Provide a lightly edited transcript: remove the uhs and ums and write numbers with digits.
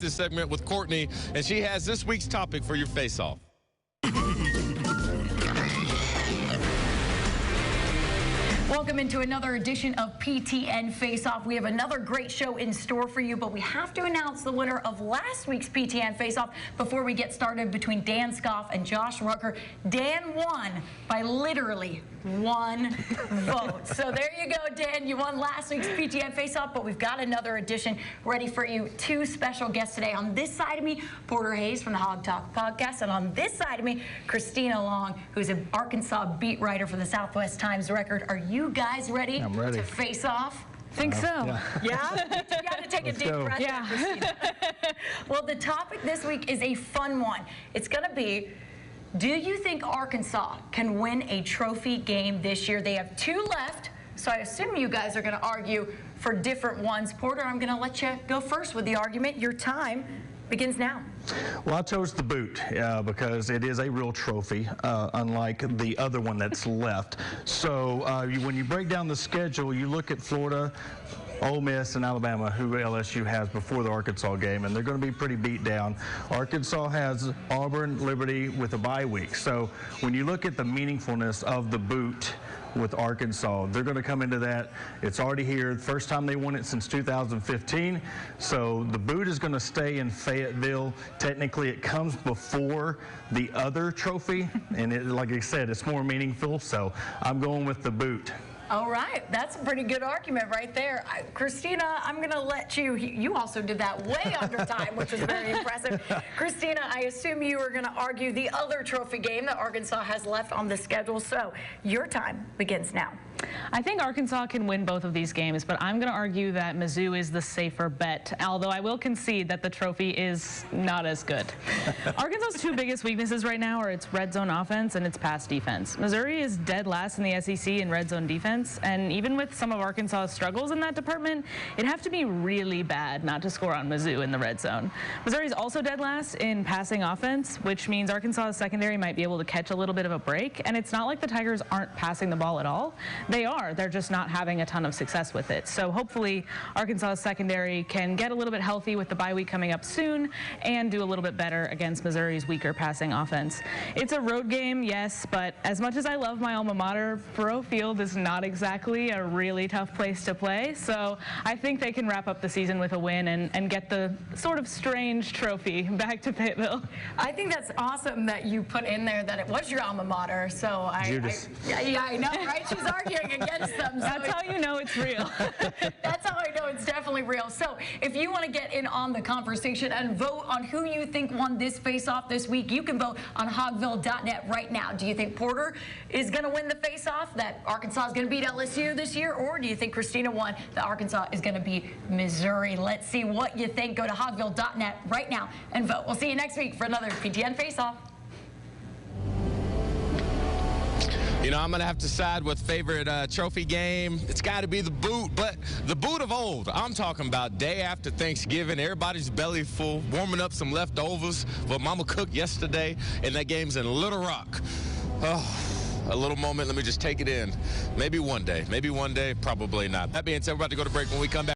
This segment with Courtney, and she has this week's topic for your face-off. Welcome into another edition of PTN Faceoff. We have another great show in store for you, but we have to announce the winner of last week's PTN Faceoff before we get started between Dan Scoff and Josh Rucker. Dan won by literally one vote. So there you go, Dan. You won last week's PTN Faceoff, but we've got another edition ready for you. Two special guests today. On this side of me, Porter Hayes from the Hog Talk podcast, and on this side of me, Christina Long, who's an Arkansas beat writer for the Southwest Times Record. Are you guys ready? I'm ready To face off? Think so. Yeah? You got to take a deep breath. Yeah. Christina. Well, the topic this week is a fun one. It's going to be, do you think Arkansas can win a trophy game this year? They have two left, so I assume you guys are going to argue for different ones. Porter, I'm going to let you go first with the argument. Your time begins now. Well, I chose the boot because it is a real trophy, unlike the other one that's left. So when you break down the schedule, you look at Florida, Ole Miss, and Alabama, who LSU has before the Arkansas game, and they're going to be pretty beat down. Arkansas has Auburn, Liberty with a bye week. So when you look at the meaningfulness of the boot with Arkansas, they're going to come into that. It's already here. First time they won it since 2015. So the boot is going to stay in Fayetteville. Technically, it comes before the other trophy, and like I said, it's more meaningful. So I'm going with the boot. All right, that's a pretty good argument right there. Christina, I'm going to let you also did that way under time, which was very impressive. Christina, I assume you were going to argue the other trophy game that Arkansas has left on the schedule, so your time begins now. I think Arkansas can win both of these games, but I'm going to argue that Mizzou is the safer bet, although I will concede that the trophy is not as good. Arkansas's two biggest weaknesses right now are its red zone offense and its pass defense. Missouri is dead last in the SEC in red zone defense, and even with some of Arkansas's struggles in that department, it'd have to be really bad not to score on Mizzou in the red zone. Missouri is also dead last in passing offense, which means Arkansas's secondary might be able to catch a little bit of a break, and it's not like the Tigers aren't passing the ball at all. They are. They're just not having a ton of success with it. So hopefully Arkansas's secondary can get a little bit healthy with the bye week coming up soon and do a little bit better against Missouri's weaker passing offense. It's a road game, yes, but as much as I love my alma mater, Faurot Field is not exactly a really tough place to play. So I think they can wrap up the season with a win and get the sort of strange trophy back to Fayetteville. I think that's awesome that you put in there that it was your alma mater. So yeah, I know, right? She's arguing against them. So that's how you know it's real. That's how I know it's definitely real. So if you want to get in on the conversation and vote on who you think won this face-off this week, you can vote on hogville.net right now. Do you think Porter is going to win the face-off, that Arkansas is going to beat LSU this year, or do you think Christina won, that Arkansas is going to beat Missouri? Let's see what you think. Go to hogville.net right now and vote. We'll see you next week for another PTN Face-Off. You know, I'm going to have to side with favorite trophy game. It's got to be the boot, but the boot of old. I'm talking about day after Thanksgiving. Everybody's belly full, warming up some leftovers what Mama cooked yesterday, and that game's in Little Rock. Oh, a little moment. Let me just take it in. Maybe one day, probably not. That being said, we're about to go to break. When we come back,